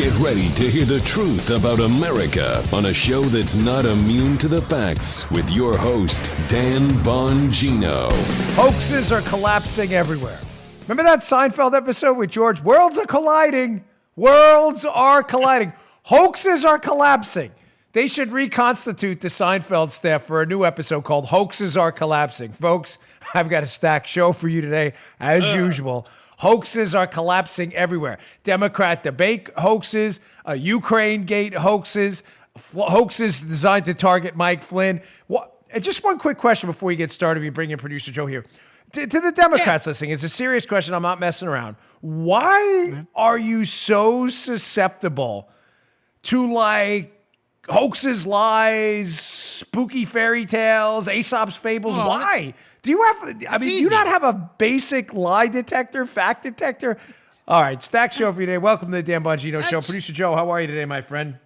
Get ready to hear the truth about America on a show that's not immune to the facts with your host, Dan Bongino. Hoaxes are collapsing everywhere. Remember that Seinfeld episode with George? Worlds are colliding. Worlds are colliding. Hoaxes are collapsing. They should reconstitute the Seinfeld staff for a new episode called Hoaxes Are Collapsing. Folks, I've got a stacked show for you today, as usual. Hoaxes are collapsing everywhere. Democrat debate hoaxes, Ukraine gate hoaxes, hoaxes designed to target Mike Flynn. Just one quick question before we get started. We bring in producer Joe here. To the Democrats listening, it's a serious question. I'm not messing around. Why are you so susceptible to hoaxes, lies, spooky fairy tales, Aesop's fables? Why? Do you not have a basic lie detector, fact detector? All right, stack show for you today. Welcome to the Dan Bongino Show. Producer Joe, how are you today, my friend?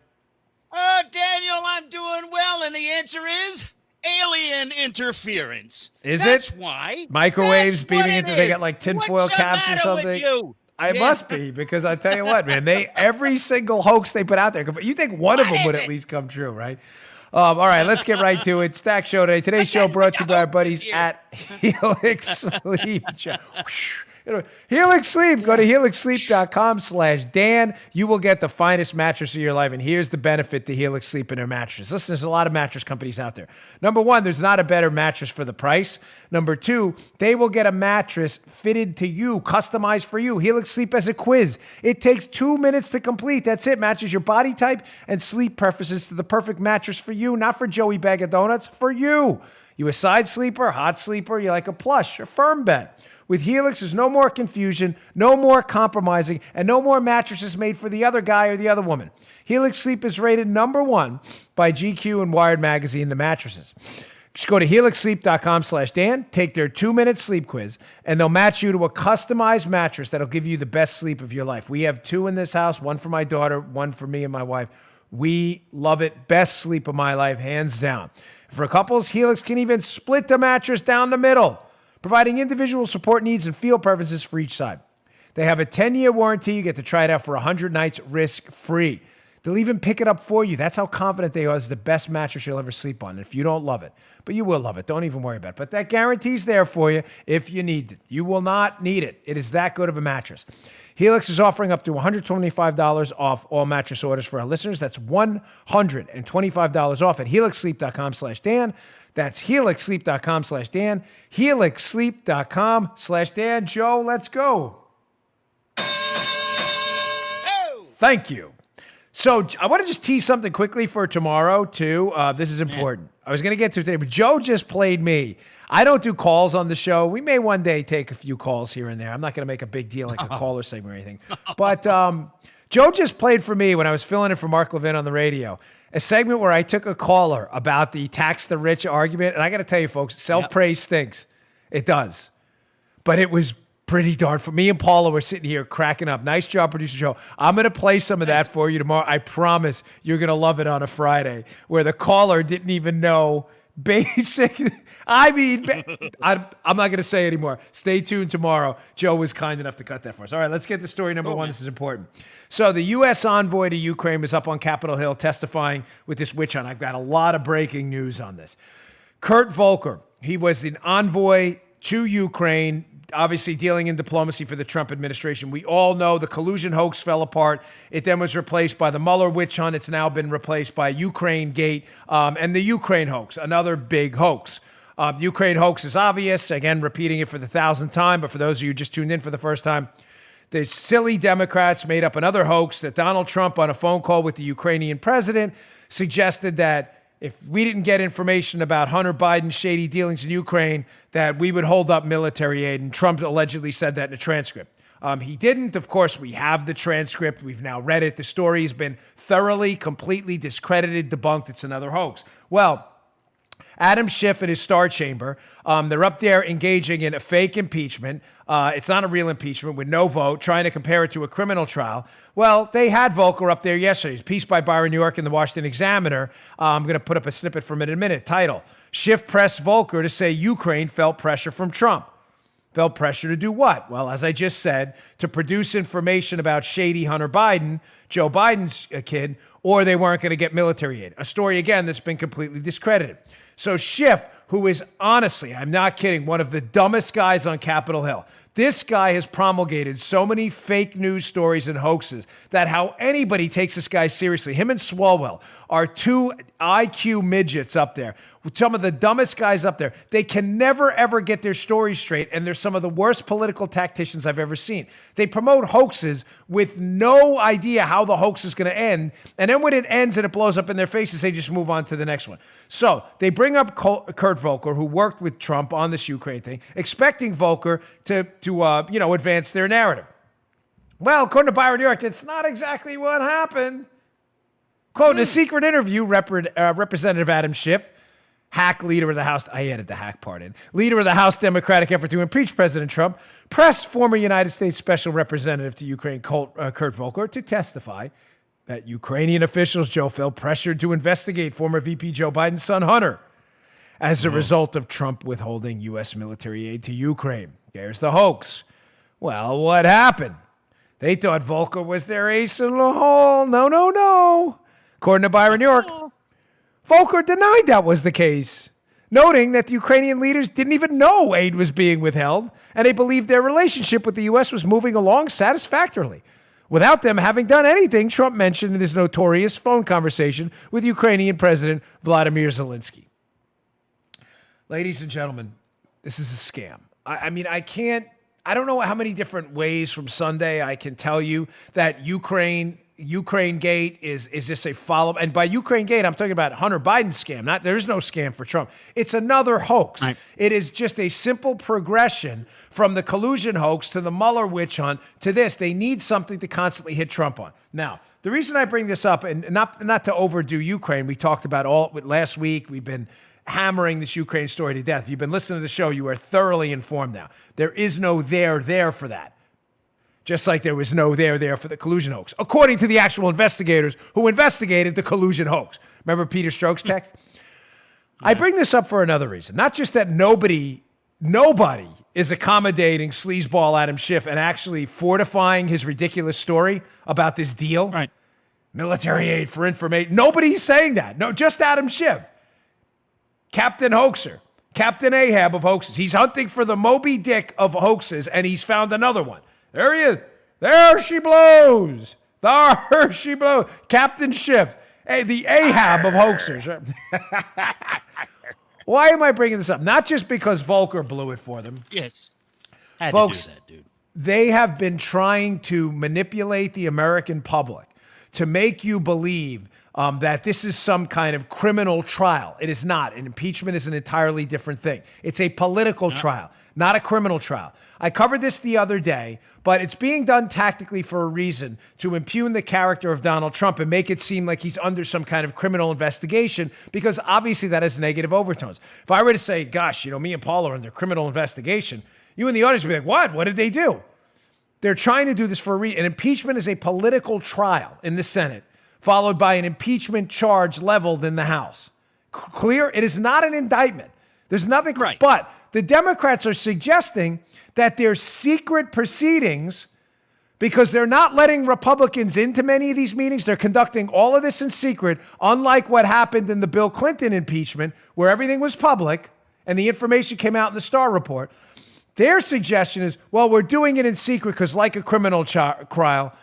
Daniel, I'm doing well, and the answer is alien interference. That's why. Microwaves beaming into, they got like tinfoil caps or something? It must be, because I tell you what, man, every single hoax they put out there, you think one of them would at least come true, right? All right, let's get right to it. Stack show today. Today's show brought to you by our buddies at Helix Sleep. Helix Sleep. Go to helixsleep.com/Dan. You will get the finest mattress of your life. And here's the benefit to Helix Sleep and their mattress. Listen, there's a lot of mattress companies out there. Number one, there's not a better mattress for the price. Number two, they will get a mattress fitted to you, customized for you. Helix Sleep has a quiz. It takes 2 minutes to complete. That's it. Matches your body type and sleep preferences to the perfect mattress for you, not for Joey Bag of Donuts, for you. You a side sleeper, hot sleeper, you like a plush, a firm bed. With Helix, there's no more confusion, no more compromising, and no more mattresses made for the other guy or the other woman. Helix Sleep is rated #1 by GQ and Wired Magazine, the mattresses. Just go to helixsleep.com/Dan, take their 2-minute sleep quiz, and they'll match you to a customized mattress that'll give you the best sleep of your life. We have 2 in this house, one for my daughter, one for me and my wife. We love it. Best sleep of my life, hands down. For couples, Helix can even split the mattress down the middle, providing individual support needs and feel preferences for each side. They have a 10-year warranty. You get to try it out for 100 nights risk-free. They'll even pick it up for you. That's how confident they are it's the best mattress you'll ever sleep on. If you don't love it, but you will love it. Don't even worry about it. But that guarantee's there for you if you need it. You will not need it. It is that good of a mattress. Helix is offering up to $125 off all mattress orders for our listeners. That's $125 off at helixsleep.com/Dan. That's helixsleep.com/Dan. helixsleep.com/Dan. Joe, let's go. Thank you. So I want to just tease something quickly for tomorrow, too. This is important. I was going to get to it today, but Joe just played me. I don't do calls on the show. We may one day take a few calls here and there. I'm not going to make a big deal like a caller segment or anything. But Joe just played for me when I was filling in for Mark Levin on the radio, a segment where I took a caller about the tax the rich argument. And I got to tell you, folks, self-praise stinks. It does. But it was pretty darn for me and Paula were sitting here cracking up. Nice job, producer Joe. I'm going to play some of that for you tomorrow. I promise you're going to love it on a Friday, where the caller didn't even know basic. I'm not going to say anymore. Stay tuned tomorrow. Joe was kind enough to cut that for us. All right, let's get to story number one. This is important. So the U.S. envoy to Ukraine was up on Capitol Hill testifying with this witch hunt. I've got a lot of breaking news on this. Kurt Volker, he was an envoy to Ukraine, obviously dealing in diplomacy for the Trump administration. We all know the collusion hoax fell apart. It then was replaced by the Mueller witch hunt. It's now been replaced by Ukraine Gate and the Ukraine hoax, another big hoax. Ukraine hoax is obvious. Again, repeating it for the 1,000th time, but for those of you who just tuned in for the first time, the silly Democrats made up another hoax that Donald Trump, on a phone call with the Ukrainian president, suggested that if we didn't get information about Hunter Biden's shady dealings in Ukraine, that we would hold up military aid. And Trump allegedly said that in a transcript. He didn't. Of course, we have the transcript. We've now read it. The story has been thoroughly, completely discredited, debunked. It's another hoax. Well, Adam Schiff and his Star Chamber, they're up there engaging in a fake impeachment. It's not a real impeachment with no vote, trying to compare it to a criminal trial. Well, they had Volker up there yesterday. Piece by Byron New York in the Washington Examiner. I'm going to put up a snippet from it in a minute. Title, Schiff pressed Volker to say Ukraine felt pressure from Trump. felt pressure to do what? Well, as I just said, to produce information about shady Hunter Biden, Joe Biden's kid, or they weren't going to get military aid. A story, again, that's been completely discredited. So Schiff, who is honestly, I'm not kidding, one of the dumbest guys on Capitol Hill. This guy has promulgated so many fake news stories and hoaxes that how anybody takes this guy seriously. Him and Swalwell are two IQ midgets up there. Some of the dumbest guys up there. They can never, ever get their stories straight, and they're some of the worst political tacticians I've ever seen. They promote hoaxes with no idea how the hoax is going to end, and then when it ends and it blows up in their faces, they just move on to the next one. So they bring up Kurt Volker, who worked with Trump on this Ukraine thing, expecting Volker to advance their narrative. Well, according to Byron New York, that's not exactly what happened. Quote, in a secret interview, Representative Adam Schiff, hack leader of the House, I added the hack part in, leader of the House Democratic effort to impeach President Trump, pressed former United States Special Representative to Ukraine, Kurt Volker, to testify that Ukrainian officials, Joe, felt pressured to investigate former VP Joe Biden's son, Hunter, as a result of Trump withholding U.S. military aid to Ukraine. There's the hoax. Well, what happened? They thought Volker was their ace in the hole. No. According to Byron New York, Volker denied that was the case, noting that the Ukrainian leaders didn't even know aid was being withheld, and they believed their relationship with the U.S. was moving along satisfactorily. Without them having done anything, Trump mentioned in his notorious phone conversation with Ukrainian President Vladimir Zelensky. Ladies and gentlemen, this is a scam. I don't know how many different ways from Sunday I can tell you that Ukraine Gate is just a follow. And by Ukraine Gate, I'm talking about Hunter Biden's scam. There's no scam for Trump. It's another hoax. Right. It is just a simple progression from the collusion hoax to the Mueller witch hunt to this. They need something to constantly hit Trump on. Now, the reason I bring this up, and not to overdo Ukraine, we talked about last week. We've been hammering this Ukraine story to death. If you've been listening to the show, you are thoroughly informed now. There is no there for that. Just like there was no there for the collusion hoax, according to the actual investigators who investigated the collusion hoax. Remember Peter Strzok's text? Yeah. I bring this up for another reason. Not just that nobody is accommodating sleazeball Adam Schiff and actually fortifying his ridiculous story about this deal. Right. Military aid for information. Nobody's saying that. No, just Adam Schiff. Captain Hoaxer. Captain Ahab of hoaxes. He's hunting for the Moby Dick of hoaxes, and he's found another one. There he is. There she blows. There she blows. Captain Schiff. Hey, the Ahab of hoaxers. Why am I bringing this up? Not just because Volker blew it for them. Yes. Had Folks, to do that, dude. They have been trying to manipulate the American public to make you believe that this is some kind of criminal trial. It is not. An impeachment is an entirely different thing. It's a political trial, not a criminal trial. I covered this the other day, but it's being done tactically for a reason, to impugn the character of Donald Trump and make it seem like he's under some kind of criminal investigation, because obviously that has negative overtones. If I were to say, gosh, me and Paul are under criminal investigation, you in the audience would be like, what? What did they do? They're trying to do this for a reason. An impeachment is a political trial in the Senate, followed by an impeachment charge leveled in the House. Clear? It is not an indictment. There's nothing. Right. But the Democrats are suggesting that there's secret proceedings because they're not letting Republicans into many of these meetings. They're conducting all of this in secret, unlike what happened in the Bill Clinton impeachment, where everything was public and the information came out in the Starr report. Their suggestion is, well, we're doing it in secret because like a criminal trial,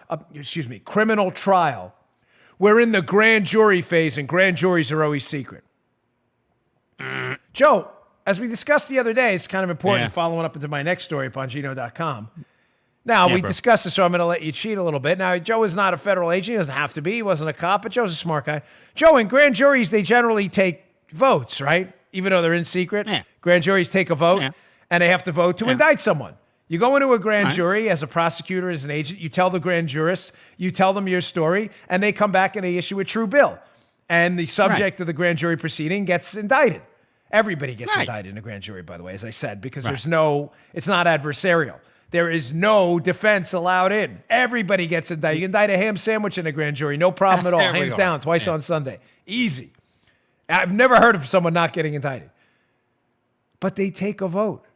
we're in the grand jury phase, and grand juries are always secret. Joe, as we discussed the other day, it's kind of important following up into my next story at Bongino.com. Now, we discussed this, so I'm going to let you cheat a little bit. Now, Joe is not a federal agent. He doesn't have to be. He wasn't a cop, but Joe's a smart guy. Joe, in grand juries, they generally take votes, right? Even though they're in secret. Yeah. Grand juries take a vote, and they have to vote to indict someone. You go into a grand jury as a prosecutor, as an agent, you tell the grand jurists, you tell them your story, and they come back and they issue a true bill. And the subject of the grand jury proceeding gets indicted. Everybody gets indicted in a grand jury, by the way, as I said, because it's not adversarial. There is no defense allowed in. Everybody gets indicted. You can indict a ham sandwich in a grand jury, no problem at all. Hands down, twice on Sunday. Easy. I've never heard of someone not getting indicted. But they take a vote.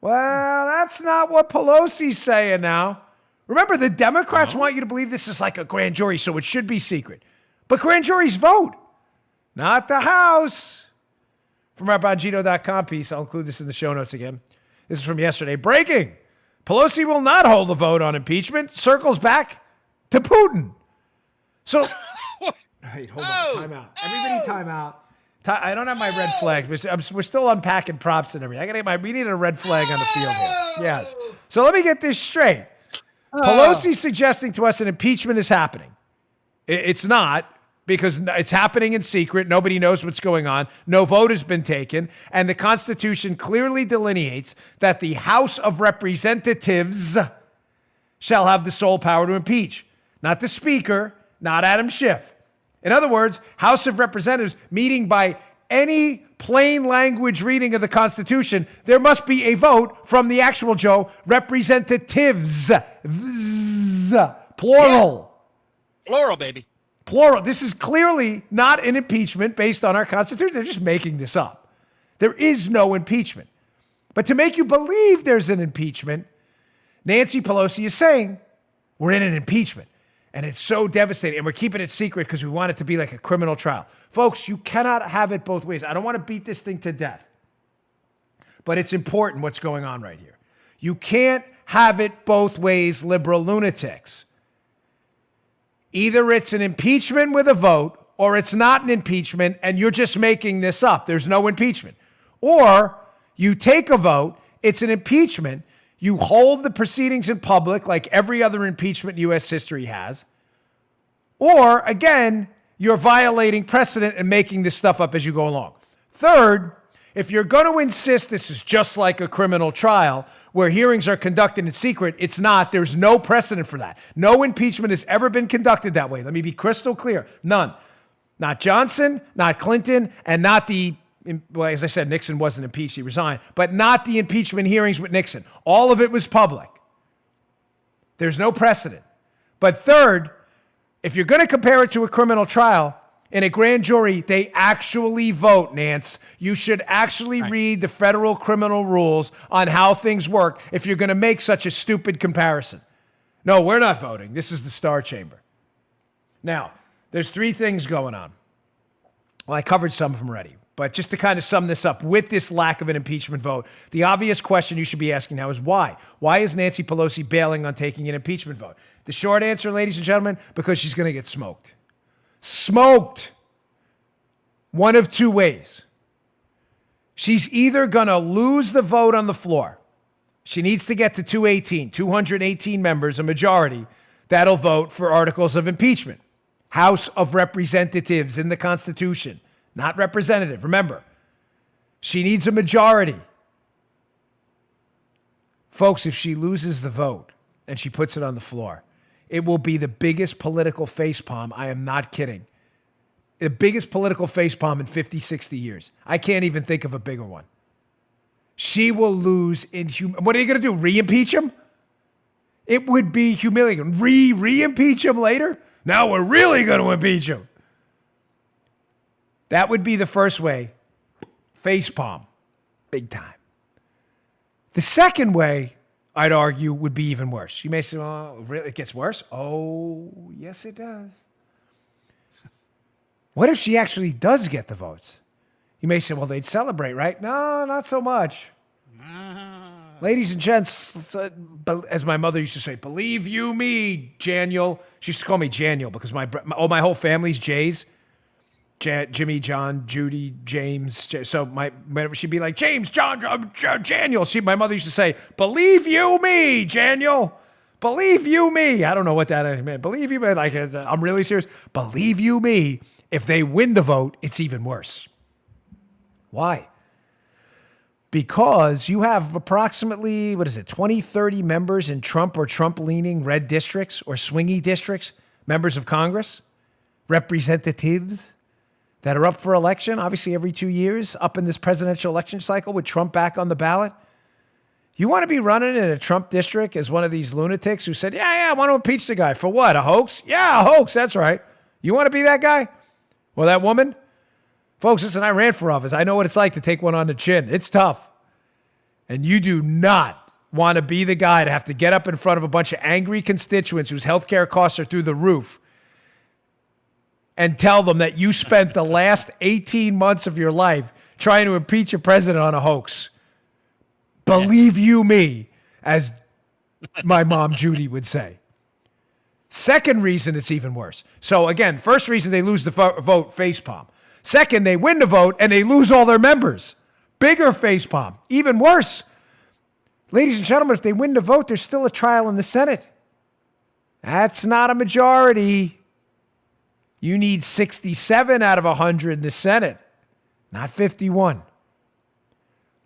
Well, that's not what Pelosi's saying now. Remember, the Democrats want you to believe this is like a grand jury, so it should be secret. But grand juries vote, not the House. From our Bongino.com piece, I'll include this in the show notes again. This is from yesterday. Breaking. Pelosi will not hold a vote on impeachment. Circles back to Putin. So, wait, hold on. Time out. Everybody time out. I don't have my red flag. We're still unpacking props and everything. We need a red flag on the field here. Yes. So let me get this straight. Pelosi's suggesting to us an impeachment is happening. It's not, because it's happening in secret. Nobody knows what's going on. No vote has been taken. And the Constitution clearly delineates that the House of Representatives shall have the sole power to impeach. Not the Speaker, not Adam Schiff. In other words, House of Representatives meeting by any plain language reading of the Constitution, there must be a vote from the actual representatives. Plural. Yeah. Plural, baby. Plural. This is clearly not an impeachment based on our Constitution. They're just making this up. There is no impeachment. But to make you believe there's an impeachment, Nancy Pelosi is saying we're in an impeachment. And it's so devastating. And we're keeping it secret because we want it to be like a criminal trial. Folks, you cannot have it both ways. I don't want to beat this thing to death. But it's important what's going on right here. You can't have it both ways, liberal lunatics. Either it's an impeachment with a vote, or it's not an impeachment and you're just making this up. There's no impeachment. Or you take a vote, it's an impeachment, you hold the proceedings in public like every other impeachment U.S. history has. Or, again, you're violating precedent and making this stuff up as you go along. Third, if you're going to insist this is just like a criminal trial where hearings are conducted in secret, it's not. There's no precedent for that. No impeachment has ever been conducted that way. Let me be crystal clear. None. Not Johnson, not Clinton, and not well, as I said, Nixon wasn't impeached, he resigned, but not the impeachment hearings with Nixon. All of it was public. There's no precedent. But third, if you're going to compare it to a criminal trial, in a grand jury, they actually vote, Nance. You should actually read the federal criminal rules on how things work if you're going to make such a stupid comparison. No, we're not voting. This is the Star Chamber. Now, there's three things going on. Well, I covered some of them already. But just to kind of sum this up, with this lack of an impeachment vote, the obvious question you should be asking now is why? Why is Nancy Pelosi bailing on taking an impeachment vote? The short answer, ladies and gentlemen, because she's going to get smoked. Smoked. One of two ways. She's either going to lose the vote on the floor. She needs to get to 218 members, a majority, that'll vote for articles of impeachment. House of Representatives in the Constitution. Not representative. Remember, she needs a majority. Folks, if she loses the vote and she puts it on the floor, it will be the biggest political facepalm. I am not kidding. The biggest political facepalm in 50, 60 years. I can't even think of a bigger one. She will lose in what are you going to do? Re-impeach him? It would be humiliating. Re-impeach him later? Now we're really going to impeach him. That would be the first way. Facepalm. Big time. The second way, I'd argue, would be even worse. You may say, oh, really? It gets worse? Oh, yes, it does. What if she actually does get the votes? You may say, well, they'd celebrate, right? No, not so much. Ladies and gents, as my mother used to say, believe you me, Janiel. She used to call me Janiel because my whole family's J's. Jimmy, John, Judy, James. So whenever she'd be like, James, John, Janiel. My mother used to say, believe you me, Janiel. Believe you me. I don't know what that meant. Believe you me. Like, I'm really serious. Believe you me. If they win the vote, it's even worse. Why? Because you have approximately, 20, 30 members in Trump or Trump-leaning red districts or swingy districts, members of Congress, representatives that are up for election, obviously every 2 years, up in this presidential election cycle with Trump back on the ballot. You want to be running in a Trump district as one of these lunatics who said, yeah, I want to impeach the guy. For what, a hoax? Yeah, a hoax, that's right. You want to be that guy? Or that woman? Folks, listen, I ran for office. I know what it's like to take one on the chin. It's tough. And you do not want to be the guy to have to get up in front of a bunch of angry constituents whose healthcare costs are through the roof and tell them that you spent the last 18 months of your life trying to impeach your president on a hoax. Believe you me, as my mom Judy would say. Second reason it's even worse. So again, first reason they lose the vote, facepalm. Second, they win the vote and they lose all their members. Bigger facepalm. Even worse. Ladies and gentlemen, if they win the vote, there's still a trial in the Senate. That's not a majority. You need 67 out of 100 in the Senate, not 51.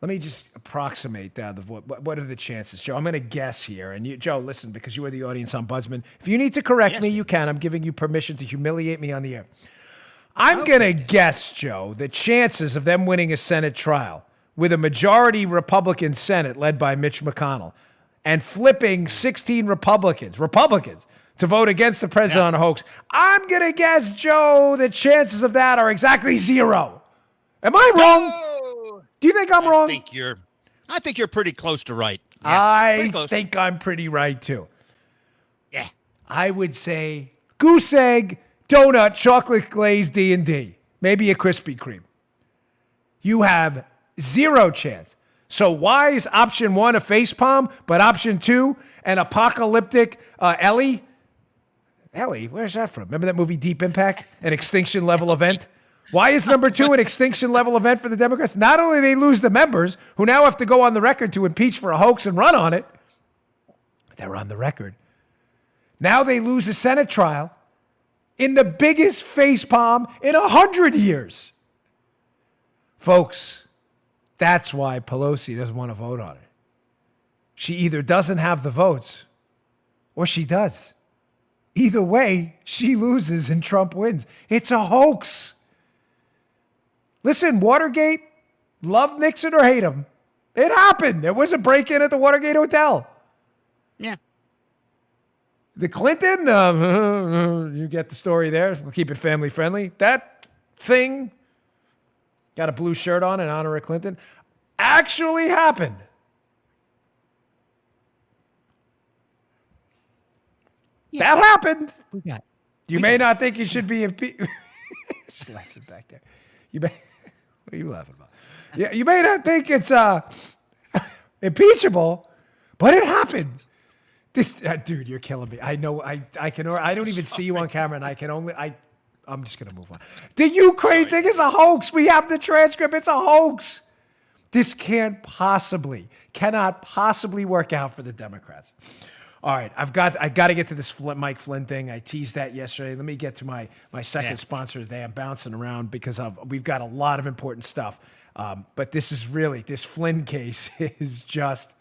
Let me just approximate the vote. What are the chances, Joe? I'm going to guess here. And you, Joe, listen, because you are the audience ombudsman. If you need to correct me, you can. I'm giving you permission to humiliate me on the air. I'm going to guess, Joe, the chances of them winning a Senate trial with a majority Republican Senate led by Mitch McConnell and flipping 16 Republicans to vote against the president on a hoax. I'm going to guess, Joe, the chances of that are exactly 0. Am I wrong? Do you think I'm wrong? I think you're pretty close to right. Yeah, I think I'm pretty right, too. Yeah. I would say goose egg, donut, chocolate glazed D&D. Maybe a Krispy Kreme. You have 0 chance. So why is option 1 a facepalm, but option 2 an apocalyptic Ellie? Ellie, where's that from? Remember that movie Deep Impact? An extinction level event? Why is number 2 an extinction level event for the Democrats? Not only do they lose the members, who now have to go on the record to impeach for a hoax and run on it. They're on the record. Now they lose a Senate trial in the biggest facepalm in 100 years. Folks, that's why Pelosi doesn't want to vote on it. She either doesn't have the votes or she does. Either way, she loses and Trump wins. It's a hoax. Listen, Watergate, love Nixon or hate him, it happened. There was a break-in at the Watergate Hotel. Yeah. The Clinton, you get the story there. We'll keep it family friendly. That thing, got a blue shirt on in honor of Clinton, actually happened. Yeah. That happened. You may not think you should be impeached. Just laughing back there. What are you laughing about? Yeah, you may not think it's impeachable, but it happened. This dude, you're killing me. I know. I don't even see you on camera, and I'm just gonna move on. The Ukraine thing is a hoax. We have the transcript. It's a hoax. This cannot possibly work out for the Democrats. All right, I got to get to this Mike Flynn thing. I teased that yesterday. Let me get to my second sponsor today. I'm bouncing around because we've got a lot of important stuff. But this Flynn case is just,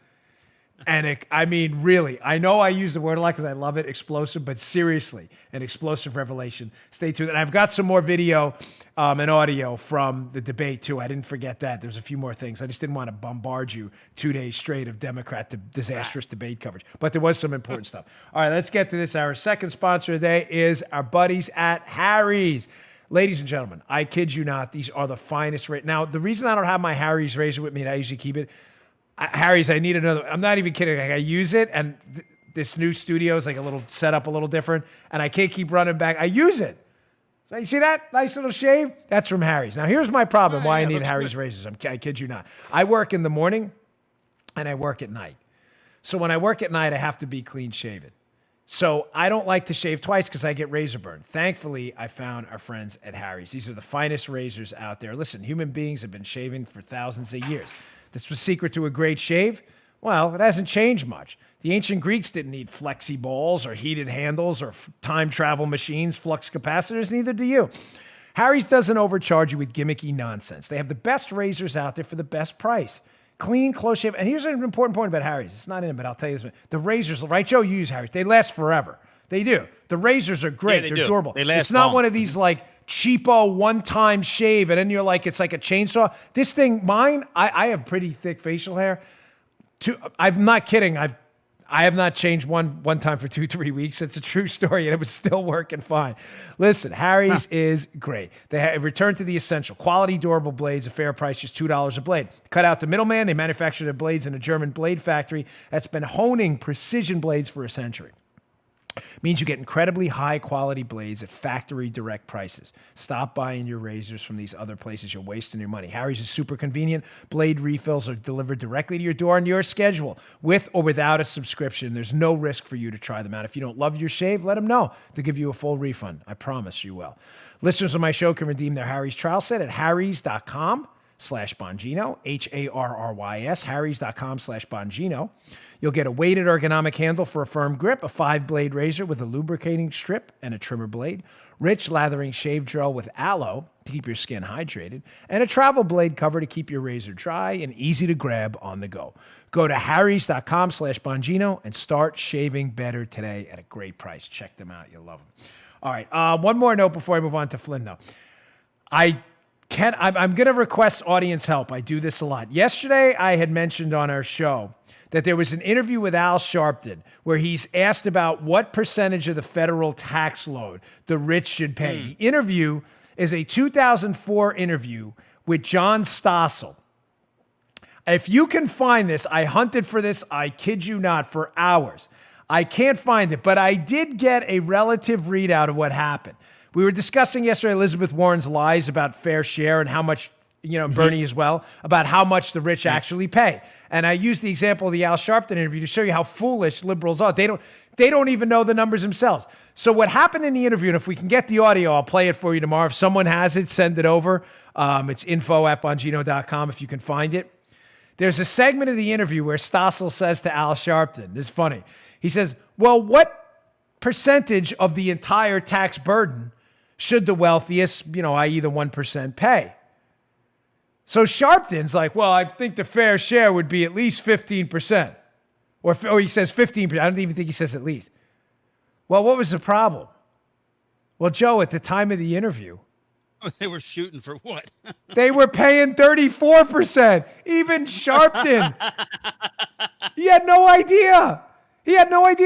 I mean, really, I know I use the word a lot because I love it, explosive, but seriously, an explosive revelation. Stay tuned. And I've got some more video and audio from the debate, too. I didn't forget that. There's a few more things. I just didn't want to bombard you 2 days straight of Democrat disastrous debate coverage. But there was some important stuff. All right, let's get to this. Our second sponsor today is our buddies at Harry's. Ladies and gentlemen, I kid you not, these are the finest. Now, the reason I don't have my Harry's razor with me, and I usually keep it, Harry's, I need another. I'm not even kidding. I use it, and this new studio is like a little set up a little different, and I can't keep running back. I use it. So you see that nice little shave? That's from Harry's. Now, here's my problem why I need Harry's razors. I kid you not. I work in the morning, and I work at night. So when I work at night, I have to be clean shaven. So I don't like to shave twice because I get razor burn. Thankfully, I found our friends at Harry's. These are the finest razors out there. Listen, human beings have been shaving for thousands of years. This was secret to a great shave? Well, it hasn't changed much. The ancient Greeks didn't need flexi balls or heated handles or time travel machines, flux capacitors, neither do you. Harry's doesn't overcharge you with gimmicky nonsense. They have the best razors out there for the best price. Clean, close shave. And here's an important point about Harry's. It's not in it, but I'll tell you this. The razors, right, Joe? You use Harry's. They last forever. They do. The razors are great. Yeah, They're durable. They last It's not long. one of these like cheapo one-time shave, and then you're like, it's like a chainsaw. This thing, mine, I have pretty thick facial hair. I'm not kidding. I have not changed one time for 2-3 weeks. It's a true story, and it was still working fine. Listen, Harry's is great. They have returned to the essential. Quality, durable blades, a fair price, just $2 a blade. Cut out the middleman. They manufacture their blades in a German blade factory that's been honing precision blades for a century. Means you get incredibly high quality blades at factory direct prices. Stop buying your razors from these other places. You're wasting your money. Harry's is super convenient. Blade refills are delivered directly to your door on your schedule with or without a subscription. There's no risk for you to try them out. If you don't love your shave, let them know. They'll give you a full refund. I promise you will. Listeners of my show can redeem their Harry's trial set at harrys.com/Bongino, Harrys, harrys.com/Bongino. You'll get a weighted ergonomic handle for a firm grip, a 5-blade razor with a lubricating strip and a trimmer blade, rich lathering shave gel with aloe to keep your skin hydrated, and a travel blade cover to keep your razor dry and easy to grab on the go. Go to harrys.com/Bongino and start shaving better today at a great price. Check them out. You'll love them. All right. One more note before I move on to Flynn, though. I'm going to request audience help. I do this a lot. Yesterday, I had mentioned on our show that there was an interview with Al Sharpton where he's asked about what percentage of the federal tax load the rich should pay. The interview is a 2004 interview with John Stossel. If you can find this, I hunted for this, I kid you not, for hours. I can't find it, but I did get a relative readout of what happened. We were discussing yesterday Elizabeth Warren's lies about fair share and how much, Bernie as well, about how much the rich actually pay. And I used the example of the Al Sharpton interview to show you how foolish liberals are. They don't even know the numbers themselves. So what happened in the interview, and if we can get the audio, I'll play it for you tomorrow. If someone has it, send it over. It's info@Bongino.com if you can find it. There's a segment of the interview where Stossel says to Al Sharpton, this is funny. He says, well, what percentage of the entire tax burden should the wealthiest, i.e. the 1% pay? So Sharpton's like, well, I think the fair share would be at least 15%. Or he says 15%. I don't even think he says at least. Well, what was the problem? Well, Joe, at the time of the interview, they were shooting for what? They were paying 34%. Even Sharpton. He had no idea.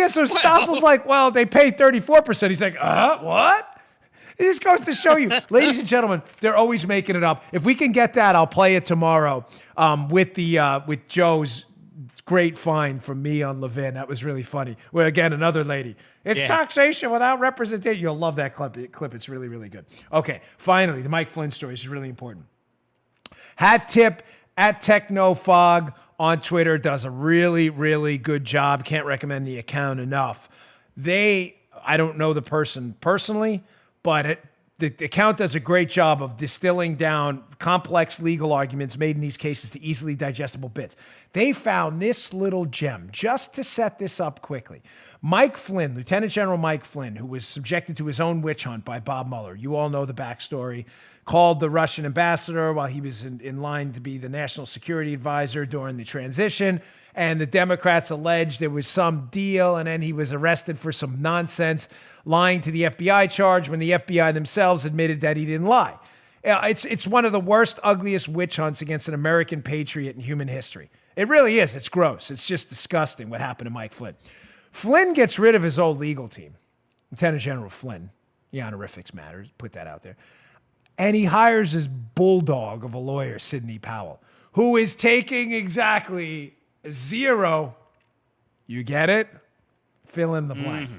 So Stossel's like, well, they pay 34%. He's like, what? This goes to show you, ladies and gentlemen, they're always making it up. If we can get that, I'll play it tomorrow with Joe's great find from me on Levin. That was really funny. Where, again, another lady. It's taxation without representation. You'll love that clip. It's really, really good. Okay, finally, the Mike Flynn story is really important. Hat tip at TechnoFog on Twitter does a really, really good job. Can't recommend the account enough. I don't know the person personally, but the account does a great job of distilling down complex legal arguments made in these cases to easily digestible bits. They found this little gem just to set this up quickly. Mike Flynn, Lieutenant General Mike Flynn, who was subjected to his own witch hunt by Bob Mueller. You all know the backstory. Called the Russian ambassador while he was in line to be the national security advisor during the transition. And the Democrats alleged there was some deal, and then he was arrested for some nonsense, lying to the FBI charge when the FBI themselves admitted that he didn't lie. It's one of the worst, ugliest witch hunts against an American patriot in human history. It really is. It's gross. It's just disgusting what happened to Mike Flynn. Flynn gets rid of his old legal team. Lieutenant General Flynn. The honorifics matters. Put that out there. And he hires his bulldog of a lawyer, Sidney Powell, who is taking exactly 0. You get it? Fill in the blank.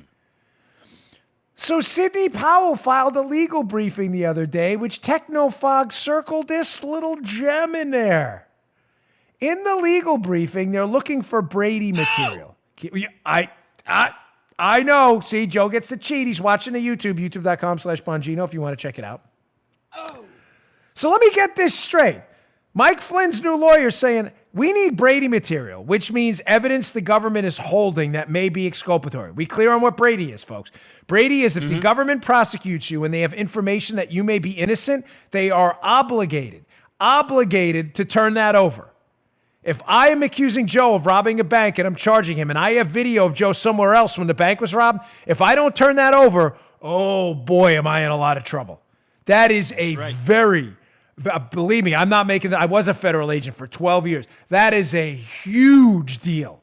So Sidney Powell filed a legal briefing the other day, which TechnoFog circled this little gem in there. In the legal briefing, they're looking for Brady material. I know. See, Joe gets to cheat. He's watching the youtube.com/Bongino if you want to check it out. So let me get this straight. Mike Flynn's new lawyer saying, we need Brady material, which means evidence the government is holding that may be exculpatory. We clear on what Brady is, folks. Brady is if the government prosecutes you and they have information that you may be innocent, they are obligated to turn that over. If I am accusing Joe of robbing a bank and I'm charging him and I have video of Joe somewhere else when the bank was robbed, if I don't turn that over, oh boy, am I in a lot of trouble. That is very, believe me, I'm not making that. I was a federal agent for 12 years. That is a huge deal.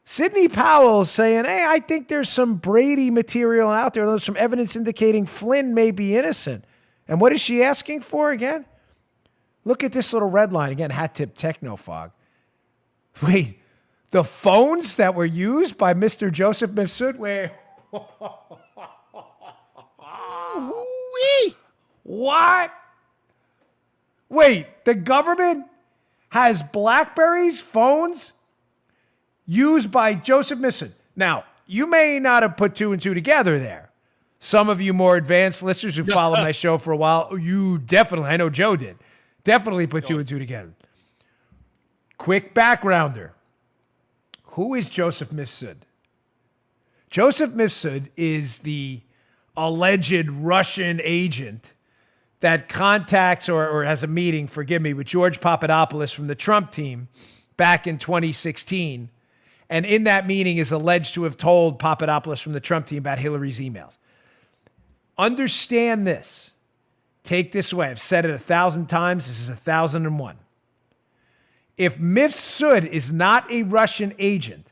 Sidney Powell saying, hey, I think there's some Brady material out there. There's some evidence indicating Flynn may be innocent. And what is she asking for again? Look at this little red line. Again, hat tip technofog. Wait, the phones that were used by Mr. Joseph Mifsud? Wait. What? Wait, the government has BlackBerries phones used by Joseph Mifsud. Now, you may not have put two and two together there. Some of you more advanced listeners who followed my show for a while, you definitely, I know Joe did, definitely put two and two together. Quick backgrounder. Who is Joseph Mifsud? Joseph Mifsud is the alleged Russian agent that contacts or has a meeting, forgive me, with George Papadopoulos from the Trump team back in 2016. And in that meeting is alleged to have told Papadopoulos from the Trump team about Hillary's emails. Understand this. Take this away. I've said it 1,000 times. This is 1,001. If Mifsud is not a Russian agent,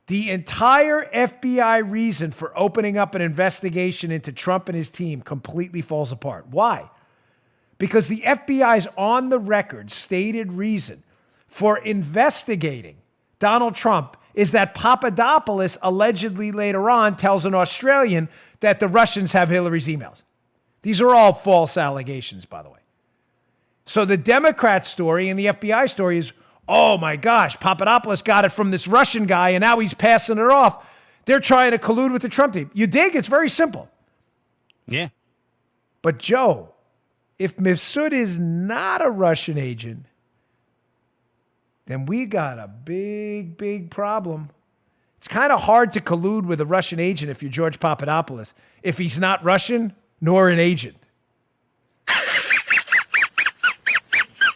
the entire FBI reason for opening up an investigation into Trump and his team completely falls apart. Why? Because the FBI's on the record stated reason for investigating Donald Trump is that Papadopoulos allegedly later on tells an Australian that the Russians have Hillary's emails. These are all false allegations, by the way. So the Democrat story and the FBI story is, oh my gosh, Papadopoulos got it from this Russian guy and now he's passing it off. They're trying to collude with the Trump team. You dig? It's very simple. Yeah. But Joe, if Mifsud is not a Russian agent, then we got a big, big problem. It's kind of hard to collude with a Russian agent if you're George Papadopoulos, if he's not Russian nor an agent.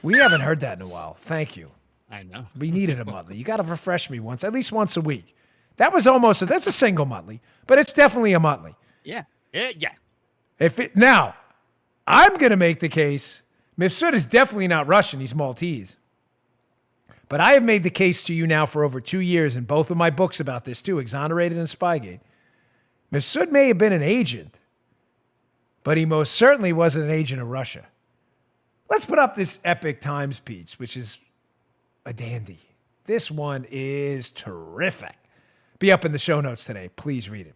We haven't heard that in a while. Thank you. I know. We needed a monthly. You got to refresh me once, at least once a week. That was almost, that's a single monthly, but it's definitely a monthly. Yeah. Now, I'm going to make the case, Mifsud is definitely not Russian. He's Maltese. But I have made the case to you now for over 2 years in both of my books about this too, Exonerated and Spygate. Mifsud may have been an agent, but he most certainly wasn't an agent of Russia. Let's put up this Epic Times piece, which is a dandy. This one is terrific. Be up in the show notes today. Please read it.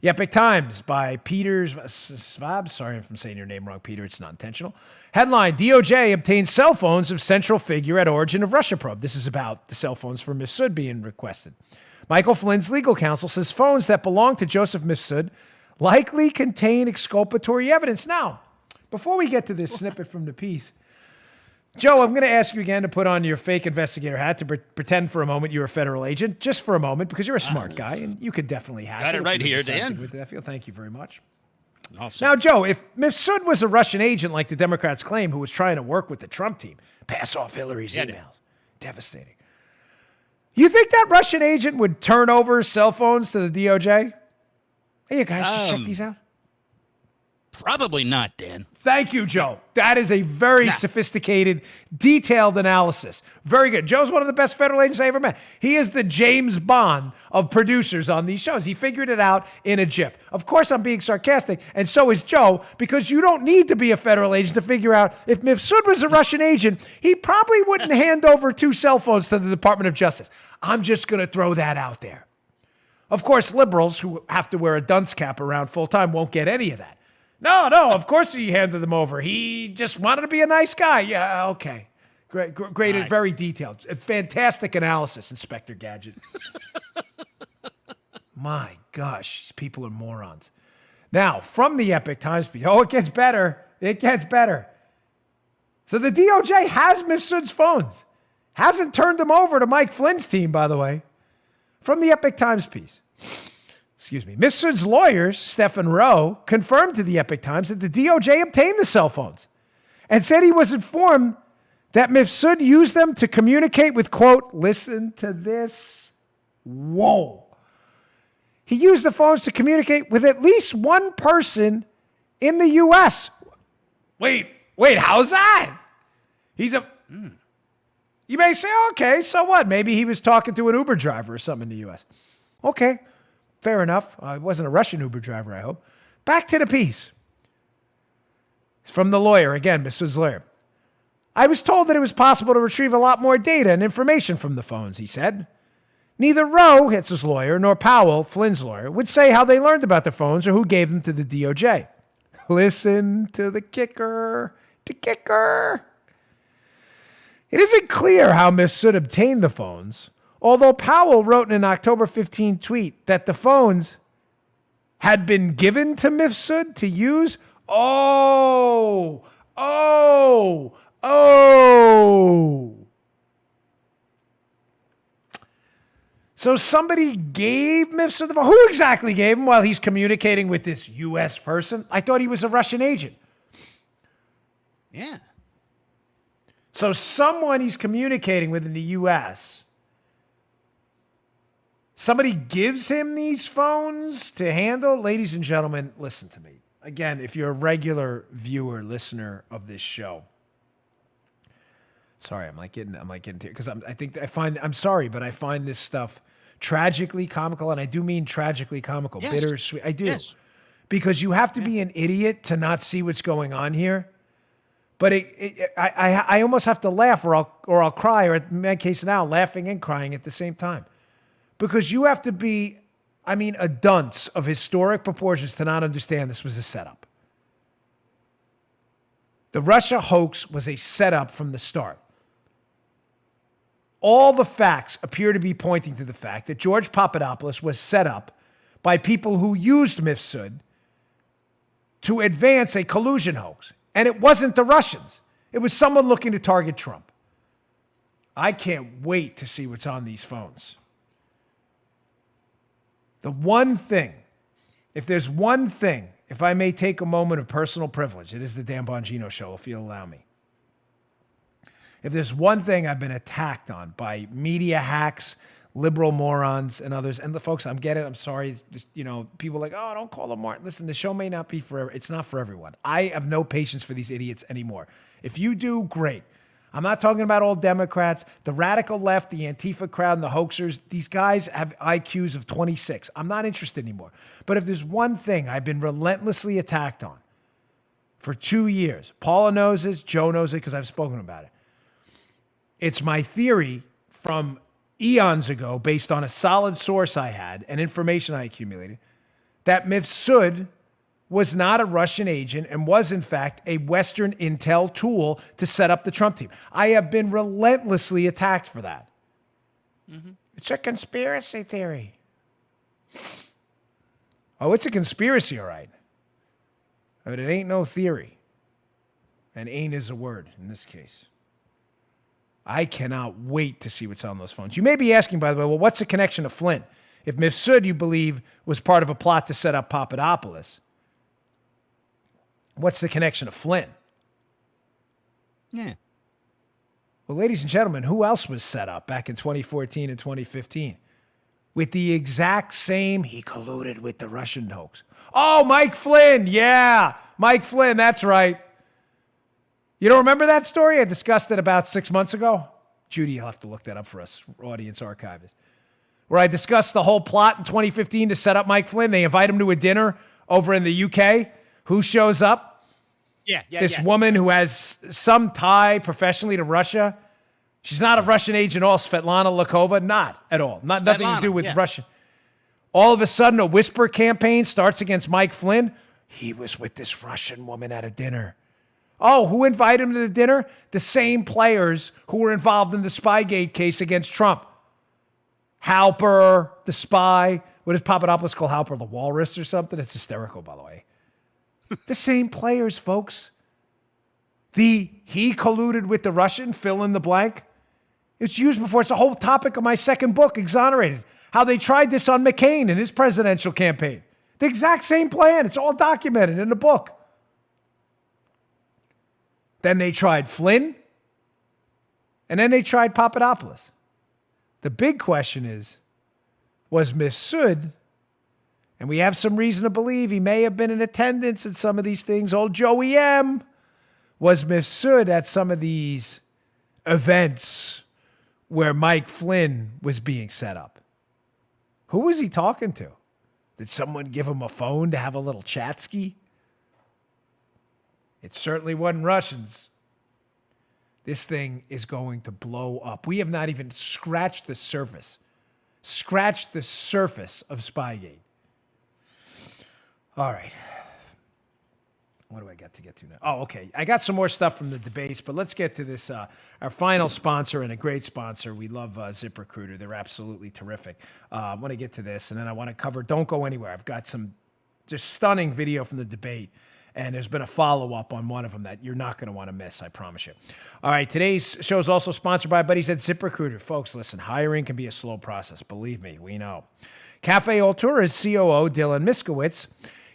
The Epic Times by Peter Svab. Sorry if I'm saying your name wrong, Peter. It's not intentional. Headline, DOJ obtained cell phones of central figure at origin of Russia probe. This is about the cell phones for Mifsud being requested. Michael Flynn's legal counsel says phones that belong to Joseph Mifsud likely contain exculpatory evidence. Now, before we get to this snippet from the piece, Joe, I'm going to ask you again to put on your fake investigator hat to pretend for a moment you're a federal agent, just for a moment, because you're a smart guy, and you could definitely hack Got it right here, Dan. With that. Thank you very much. Awesome. Now, Joe, if Mifsud was a Russian agent like the Democrats claim who was trying to work with the Trump team, pass off Hillary's emails, devastating. You think that Russian agent would turn over cell phones to the DOJ? Hey, you guys, just check these out. Probably not, Dan. Thank you, Joe. That is a very sophisticated, detailed analysis. Very good. Joe's one of the best federal agents I ever met. He is the James Bond of producers on these shows. He figured it out in a jiff. Of course, I'm being sarcastic, and so is Joe, because you don't need to be a federal agent to figure out if Mifsud was a Russian agent, he probably wouldn't hand over 2 cell phones to the Department of Justice. I'm just going to throw that out there. Of course, liberals who have to wear a dunce cap around full time won't get any of that. No, of course he handed them over. He just wanted to be a nice guy. Yeah, okay. Great, Right. Very detailed. A fantastic analysis, Inspector Gadget. My gosh, these people are morons. Now, from the Epic Times piece, it gets better. It gets better. So the DOJ has Mifsud's phones. Hasn't turned them over to Mike Flynn's team, by the way. From the Epic Times piece. Mifsud's lawyers, Stephen Rowe, confirmed to the Epic Times that the DOJ obtained the cell phones and said he was informed that Mifsud used them to communicate with, quote, listen to this. Whoa. He used the phones to communicate with at least one person in the U.S. Wait, how's that? You may say, okay, so what? Maybe he was talking to an Uber driver or something in the U.S. Okay, fair enough. It wasn't a Russian Uber driver, I hope. Back to the piece. From the lawyer, again, Mrs. Lawyer. I was told that it was possible to retrieve a lot more data and information from the phones, he said. Neither Rowe, it's his lawyer, nor Powell, Flynn's lawyer, would say how they learned about the phones or who gave them to the DOJ. Listen to the kicker. The kicker. It isn't clear how Mifsud obtained the phones, although Powell wrote in an October 15 tweet that the phones had been given to Mifsud to use. Oh. So somebody gave Mifsud the phone. Who exactly gave him while he's communicating with this U.S. person? I thought he was a Russian agent. Yeah. So someone he's communicating with in the U.S., somebody gives him these phones to handle? Ladies and gentlemen, listen to me. Again, if you're a regular viewer, listener of this show, sorry, I'm like getting because I'm sorry, but I find this stuff tragically comical, and I do mean tragically comical, yes. bittersweet. I do, yes. Because you have to be an idiot to not see what's going on here. But I almost have to laugh or I'll cry, or in my case now, laughing and crying at the same time, because you have to be, a dunce of historic proportions to not understand this was a setup. The Russia hoax was a setup from the start. All the facts appear to be pointing to the fact that George Papadopoulos was set up by people who used Mifsud to advance a collusion hoax. And it wasn't the Russians. It was someone looking to target Trump. I can't wait to see what's on these phones. The one thing, if there's one thing, if I may take a moment of personal privilege, it is the Dan Bongino Show, if you'll allow me. If there's one thing I've been attacked on by media hacks, liberal morons, and others, and the folks, I'm sorry, just, people are like, oh, don't call them more. Listen, the show may not be for, it's not for everyone. I have no patience for these idiots anymore. If you do, great. I'm not talking about all Democrats, the radical left, the Antifa crowd, and the hoaxers. These guys have IQs of 26. I'm not interested anymore. But if there's one thing I've been relentlessly attacked on for 2 years, Paula knows this, Joe knows it because I've spoken about it. It's my theory from eons ago, based on a solid source I had and information I accumulated, that Mifsud was not a Russian agent and was, in fact, a Western intel tool to set up the Trump team. I have been relentlessly attacked for that. Mm-hmm. It's a conspiracy theory. Oh, it's a conspiracy, all right. But it ain't no theory. And ain't is a word in this case. I cannot wait to see what's on those phones. You may be asking, by the way, well, what's the connection to Flynn? If Mifsud, you believe, was part of a plot to set up Papadopoulos, what's the connection to Flynn? Yeah. Well, ladies and gentlemen, who else was set up back in 2014 and 2015? With the exact same, he colluded with the Russian hoax. Oh, Mike Flynn. Yeah, Mike Flynn. That's right. You don't remember that story? I discussed it about 6 months ago. Judy, you'll have to look that up for us, audience archivist. Where I discussed the whole plot in 2015 to set up Mike Flynn. They invite him to a dinner over in the UK. Who shows up? This woman who has some tie professionally to Russia. She's not a Russian agent at all, Svetlana Lakova. Not at all. Nothing to do with Russia. All of a sudden, a whisper campaign starts against Mike Flynn. He was with this Russian woman at a dinner. Oh, who invited him to the dinner? The same players who were involved in the Spygate case against Trump. Halper, the spy. What does Papadopoulos call Halper? The walrus or something? It's hysterical, by the way. The same players, folks. He colluded with the Russian, fill in the blank. It's used before. It's the whole topic of my second book, Exonerated. How they tried this on McCain in his presidential campaign. The exact same plan. It's all documented in the book. Then they tried Flynn, and then they tried Papadopoulos. The big question is, was Mifsud, and we have some reason to believe he may have been in attendance at some of these things, old Joey M., was Mifsud at some of these events where Mike Flynn was being set up. Who was he talking to? Did someone give him a phone to have a little chat-ski? It certainly wasn't Russians. This thing is going to blow up. We have not even scratched the surface. Scratched the surface of Spygate. All right. What do I got to get to now? Oh, okay. I got some more stuff from the debates, but let's get to this. Our final sponsor and a great sponsor. We love ZipRecruiter. They're absolutely terrific. I want to get to this, and then I want to cover, don't go anywhere. I've got some just stunning video from the debate, and there's been a follow-up on one of them that you're not going to want to miss, I promise you. All right, today's show is also sponsored by buddies at ZipRecruiter. Folks, listen, hiring can be a slow process. Believe me, we know. Cafe Altura's COO, Dylan Miskowitz,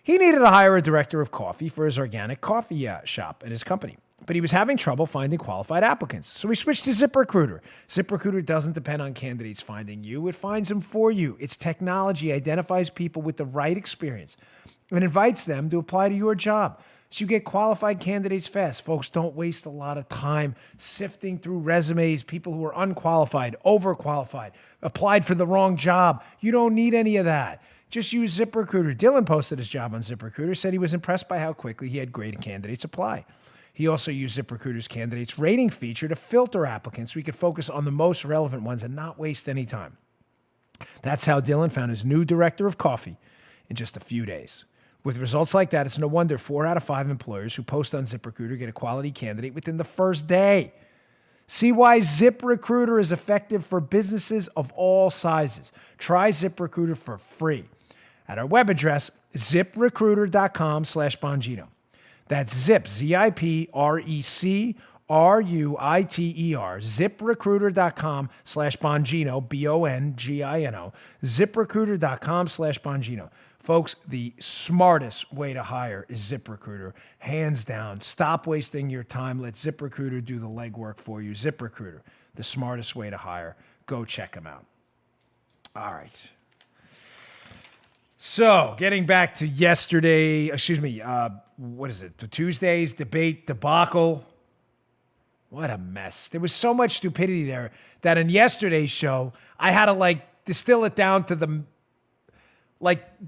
he needed to hire a director of coffee for his organic coffee shop at his company, but he was having trouble finding qualified applicants. So he switched to ZipRecruiter. ZipRecruiter doesn't depend on candidates finding you. It finds them for you. Its technology identifies people with the right experience and invites them to apply to your job. So you get qualified candidates fast. Folks, don't waste a lot of time sifting through resumes, people who are unqualified, overqualified, applied for the wrong job. You don't need any of that. Just use ZipRecruiter. Dylan posted his job on ZipRecruiter, said he was impressed by how quickly he had great candidates apply. He also used ZipRecruiter's candidates rating feature to filter applicants so he could focus on the most relevant ones and not waste any time. That's how Dylan found his new director of coffee in just a few days. With results like that, it's no wonder 4 out of 5 employers who post on ZipRecruiter get a quality candidate within the first day. See why ZipRecruiter is effective for businesses of all sizes. Try ZipRecruiter for free at our web address, ziprecruiter.com/Bongino. That's zip, ZipRecruiter, ziprecruiter.com/Bongino, Bongino, ziprecruiter.com/Bongino. Folks, the smartest way to hire is ZipRecruiter, hands down. Stop wasting your time. Let ZipRecruiter do the legwork for you. ZipRecruiter, the smartest way to hire. Go check them out. All right. So, getting back to yesterday, what is it? The Tuesday's debate debacle. What a mess. There was so much stupidity there that in yesterday's show, I had to distill it down to the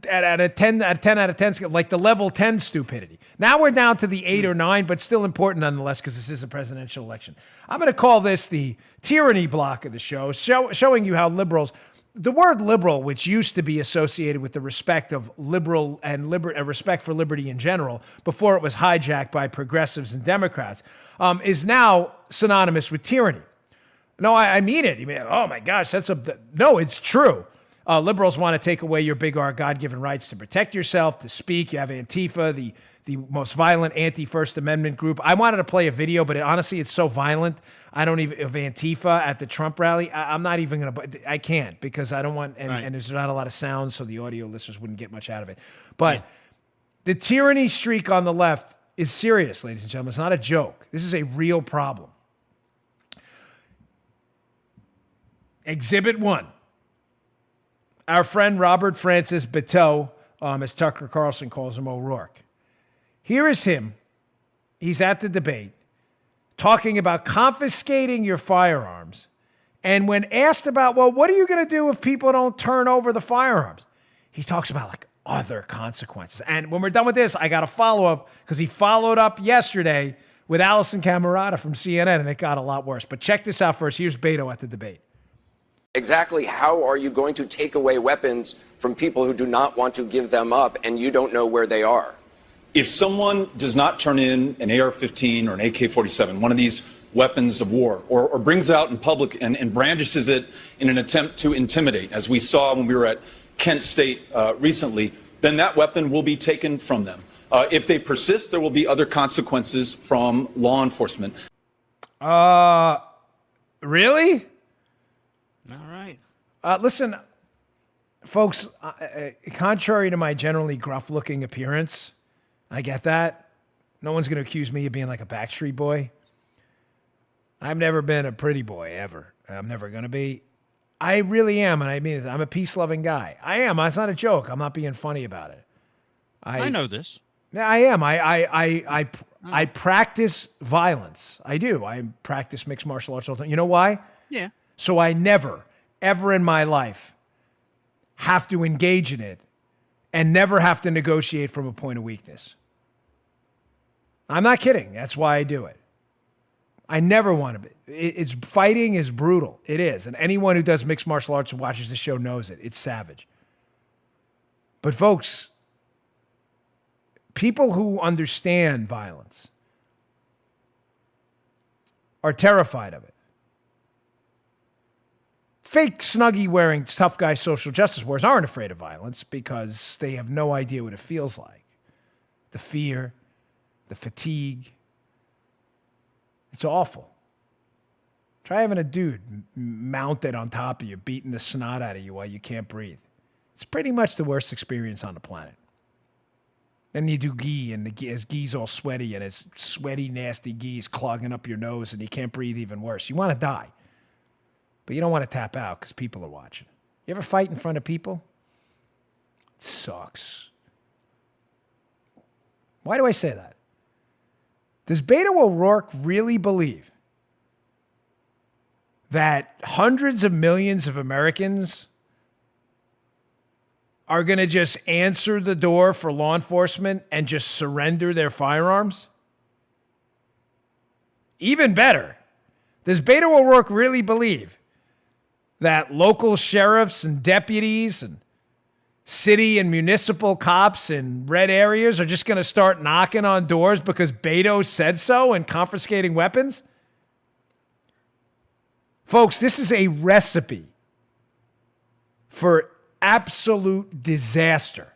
at a 10 out of 10 scale, like the level 10 stupidity. Now we're down to the 8 or 9, but still important nonetheless because this is a presidential election. I'm going to call this the tyranny block of the show, showing you how liberals, the word liberal, which used to be associated with the respect of liberal and respect for liberty in general, before it was hijacked by progressives and Democrats, is now synonymous with tyranny. No, I mean it. You mean, oh my gosh, no, it's true. Liberals want to take away your big R God-given rights to protect yourself, to speak. You have Antifa, the most violent anti-First Amendment group. I wanted to play a video, but honestly, it's so violent. I don't even, of Antifa at the Trump rally, I'm not even going to, I can't because I don't want, and there's not a lot of sound, so the audio listeners wouldn't get much out of it. But the tyranny streak on the left is serious, ladies and gentlemen. It's not a joke. This is a real problem. Exhibit 1. Our friend Robert Francis Beteau, as Tucker Carlson calls him, O'Rourke. Here is him. He's at the debate talking about confiscating your firearms. And when asked about, well, what are you going to do if people don't turn over the firearms? He talks about other consequences. And when we're done with this, I got a follow-up because he followed up yesterday with Allison Camerata from CNN, and it got a lot worse. But check this out first. Here's Beto at the debate. Exactly how are you going to take away weapons from people who do not want to give them up and you don't know where they are? If someone does not turn in an AR-15 or an AK-47, one of these weapons of war, or brings it out in public and brandishes it in an attempt to intimidate, as we saw when we were at Kent State recently, then that weapon will be taken from them. If they persist, there will be other consequences from law enforcement. Really? All right. Listen, folks, contrary to my generally gruff-looking appearance, I get that. No one's going to accuse me of being like a Backstreet Boy. I've never been a pretty boy, ever. I'm never going to be. I really am, and I mean this. I'm a peace-loving guy. I am. It's not a joke. I'm not being funny about it. I know this. Yeah, I am. I practice violence. I do. I practice mixed martial arts all the time. You know why? Yeah. So I never, ever in my life have to engage in it and never have to negotiate from a point of weakness. I'm not kidding. That's why I do it. I never want to be. It's fighting is brutal. It is. And anyone who does mixed martial arts and watches the show knows it. It's savage. But folks, people who understand violence are terrified of it. Fake Snuggie wearing tough guy social justice warriors aren't afraid of violence because they have no idea what it feels like. The fear, the fatigue. It's awful. Try having a dude mounted on top of you, beating the snot out of you while you can't breathe. It's pretty much the worst experience on the planet. Then you do gi, and his gi's all sweaty, and his sweaty, nasty gi is clogging up your nose, and you can't breathe even worse. You want to die, but you don't want to tap out because people are watching. You ever fight in front of people? It sucks. Why do I say that? Does Beto O'Rourke really believe that hundreds of millions of Americans are going to just answer the door for law enforcement and just surrender their firearms? Even better, does Beto O'Rourke really believe that local sheriffs and deputies and city and municipal cops in red areas are just going to start knocking on doors because Beto said so and confiscating weapons? Folks, this is a recipe for absolute disaster.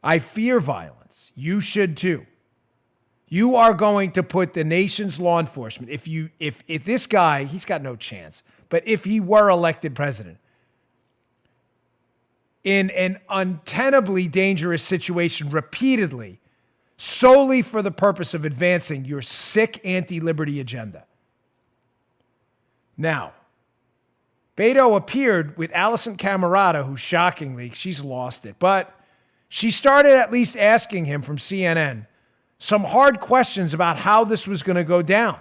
I fear violence. You should too. You are going to put the nation's law enforcement, if this guy, he's got no chance, but if he were elected president, in an untenably dangerous situation repeatedly, solely for the purpose of advancing your sick anti-liberty agenda. Now, Beto appeared with Allison Camerata, who shockingly, she's lost it, but she started at least asking him from CNN some hard questions about how this was going to go down.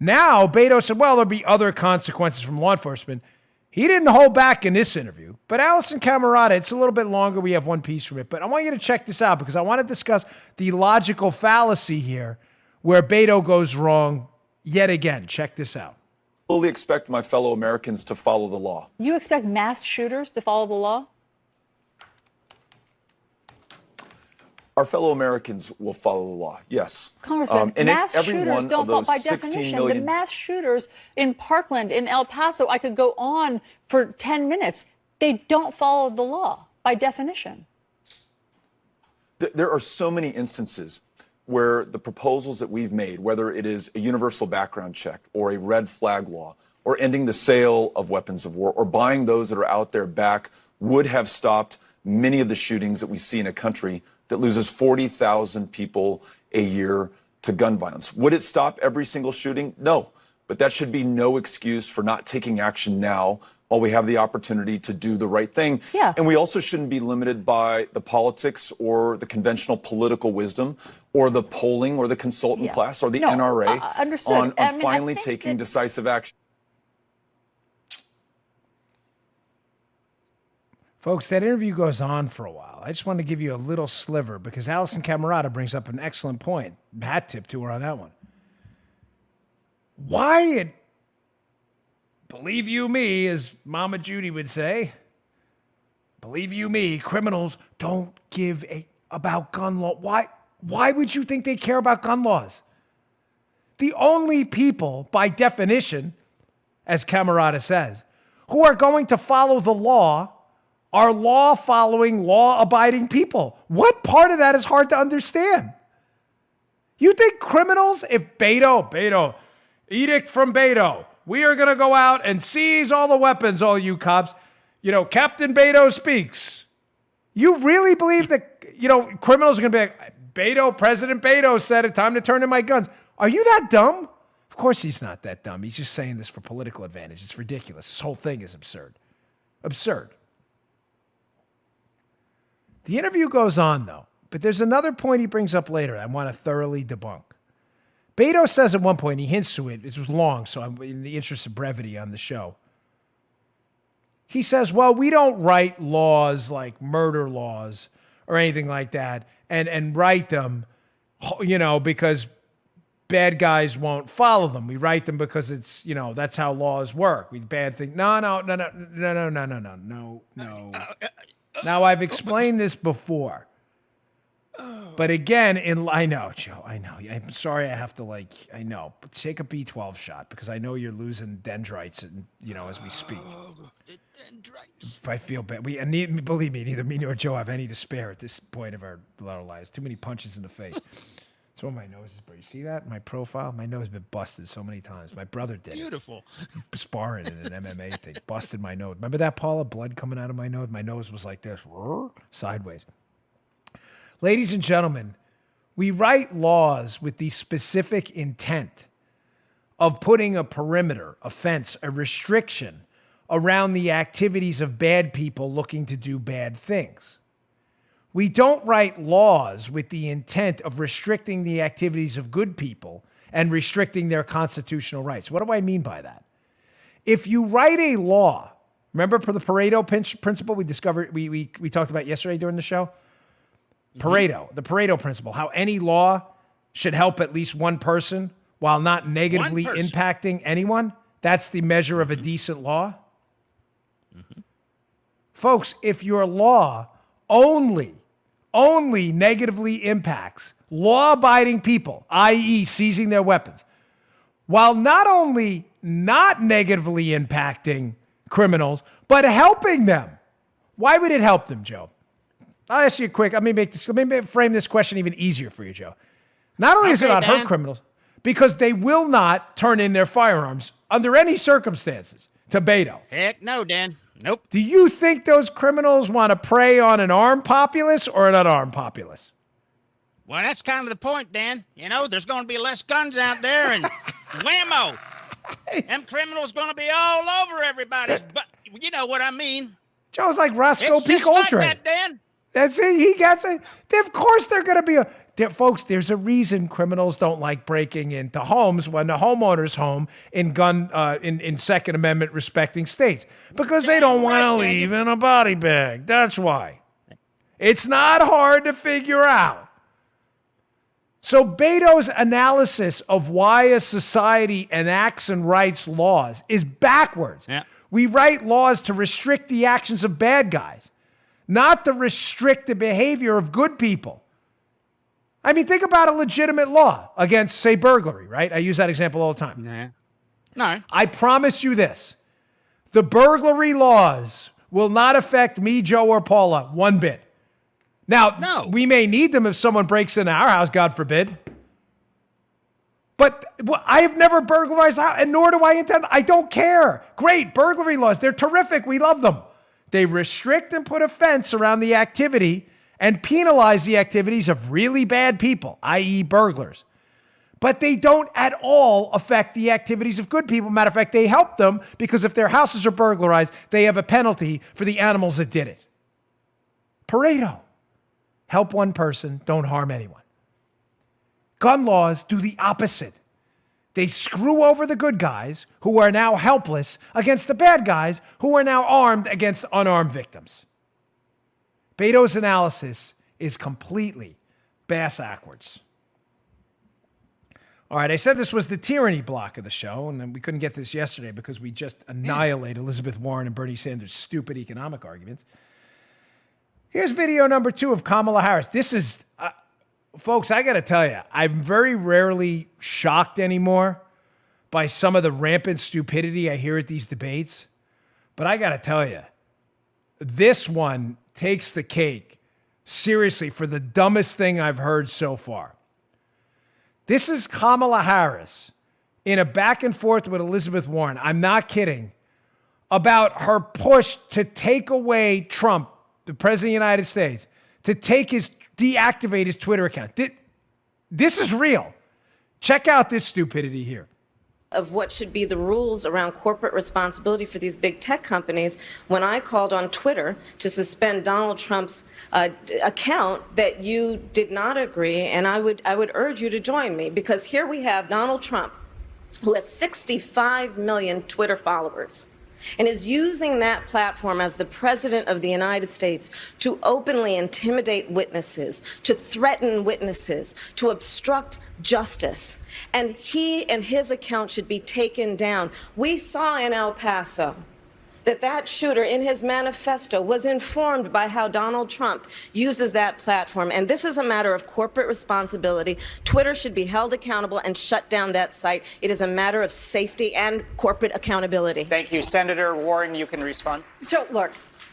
Now, Beto said, well, there'll be other consequences from law enforcement. He didn't hold back in this interview, but Allison Camerata, it's a little bit longer. We have one piece from it, but I want you to check this out because I want to discuss the logical fallacy here where Beto goes wrong yet again. Check this out. Fully expect my fellow Americans to follow the law. You expect mass shooters to follow the law? Our fellow Americans will follow the law, yes. Congressman, and mass every shooters one don't of fall those by 16 definition. million... The mass shooters in Parkland, in El Paso, I could go on for 10 minutes. They don't follow the law by definition. There are so many instances where the proposals that we've made, whether it is a universal background check or a red flag law or ending the sale of weapons of war or buying those that are out there back, would have stopped many of the shootings that we see in a country that loses 40,000 people a year to gun violence. Would it stop every single shooting? No. But that should be no excuse for not taking action now while we have the opportunity to do the right thing. Yeah. And we also shouldn't be limited by the politics or the conventional political wisdom or the polling or the consultant class or the NRA on finally taking decisive action. Folks, that interview goes on for a while. I just want to give you a little sliver because Allison Camerata brings up an excellent point. Hat tip to her on that one. Why, believe you me, as Mama Judy would say, believe you me, criminals don't give a about gun law. Why would you think they care about gun laws? The only people, by definition, as Camerata says, who are going to follow the law are law-following, law-abiding people. What part of that is hard to understand? You think criminals, if Beto, edict from Beto, we are going to go out and seize all the weapons, all you cops. Captain Beto speaks. You really believe that, criminals are going to be like, Beto, President Beto said it's time to turn in my guns. Are you that dumb? Of course he's not that dumb. He's just saying this for political advantage. It's ridiculous. This whole thing is absurd. Absurd. The interview goes on, though, but there's another point he brings up later I want to thoroughly debunk. Beto says at one point, he hints to it, it was long, so I'm in the interest of brevity on the show. He says, well, we don't write laws like murder laws or anything like that and write them, because bad guys won't follow them. We write them because it's, that's how laws work. We bad things. No. Now, I've explained this before. But again, I know, Joe, I know. I'm sorry I have to but take a B12 shot because I know you're losing dendrites as we speak. If I feel bad. Believe me, neither me nor Joe have any to spare at this point of our lives. Too many punches in the face. It's one of my noses, bro. You see that? My profile? My nose has been busted so many times. My brother did. Beautiful. Sparring in an MMA thing. Busted my nose. Remember that, Paula? Blood coming out of my nose? My nose was like this. Sideways. Ladies and gentlemen, we write laws with the specific intent of putting a perimeter, a fence, a restriction around the activities of bad people looking to do bad things. We don't write laws with the intent of restricting the activities of good people and restricting their constitutional rights. What do I mean by that? If you write a law, remember for the Pareto principle we talked about yesterday during the show? The Pareto principle, how any law should help at least one person while not negatively impacting anyone. That's the measure of a decent law. Folks, if your law only negatively impacts law-abiding people, i.e. seizing their weapons, while not only not negatively impacting criminals, but helping them, why would it help them, Joe? I'll ask you let me frame this question even easier for you, Joe. Not only does it not hurt criminals, because they will not turn in their firearms under any circumstances to Beto. Heck no, Dan. Nope. Do you think those criminals want to prey on an armed populace or an unarmed populace? Well, that's kind of the point, Dan. There's going to be less guns out there and whammo. Them criminals going to be all over everybody. But you know what I mean. Joe's like Roscoe It's P. just like Coltrane. that, Dan. That's it. He gets it. Of course they're going to be folks, there's a reason criminals don't like breaking into homes when the homeowner's home in Second Amendment respecting states. Because they don't want to leave in a body bag. That's why. It's not hard to figure out. So Beto's analysis of why a society enacts and writes laws is backwards. Yeah. We write laws to restrict the actions of bad guys, not to restrict the behavior of good people. I mean, think about a legitimate law against, say, burglary, right? I use that example all the time. Nah. No. I promise you this. The burglary laws will not affect me, Joe, or Paula one bit. Now, we may need them if someone breaks into our house, God forbid. But I have never burglarized out, and nor do I intend. I don't care. Great, burglary laws. They're terrific. We love them. They restrict and put a fence around the activity and penalize the activities of really bad people, i.e. burglars. But they don't at all affect the activities of good people. Matter of fact, they help them because if their houses are burglarized, they have a penalty for the animals that did it. Pareto. Help one person, don't harm anyone. Gun laws do the opposite. They screw over the good guys who are now helpless against the bad guys who are now armed against unarmed victims. Beto's analysis is completely bass-ackwards. All right, I said this was the tyranny block of the show, and then we couldn't get this yesterday because we just annihilate Elizabeth Warren and Bernie Sanders' stupid economic arguments. Here's video number 2 of Kamala Harris. This is, folks, I got to tell you, I'm very rarely shocked anymore by some of the rampant stupidity I hear at these debates. But I got to tell you, this one takes the cake, seriously, for the dumbest thing I've heard so far. This is Kamala Harris in a back and forth with Elizabeth Warren. I'm not kidding. About her push to take away Trump, the president of the United States, to deactivate his Twitter account. This is real. Check out this stupidity here. of what should be the rules around corporate responsibility for these big tech companies when I called on Twitter to suspend Donald Trump's account that you did not agree, and I would urge you to join me, because here we have Donald Trump, who has 65 million Twitter followers, and is using that platform as the president of the United States to openly intimidate witnesses, to threaten witnesses, to obstruct justice. And he and his account should be taken down. We saw in El Paso that shooter in his manifesto was informed by how Donald Trump uses that platform. And this is a matter of corporate responsibility. Twitter should be held accountable and shut down that site. It is a matter of safety and corporate accountability. Thank you. Senator Warren, you can respond. So, look,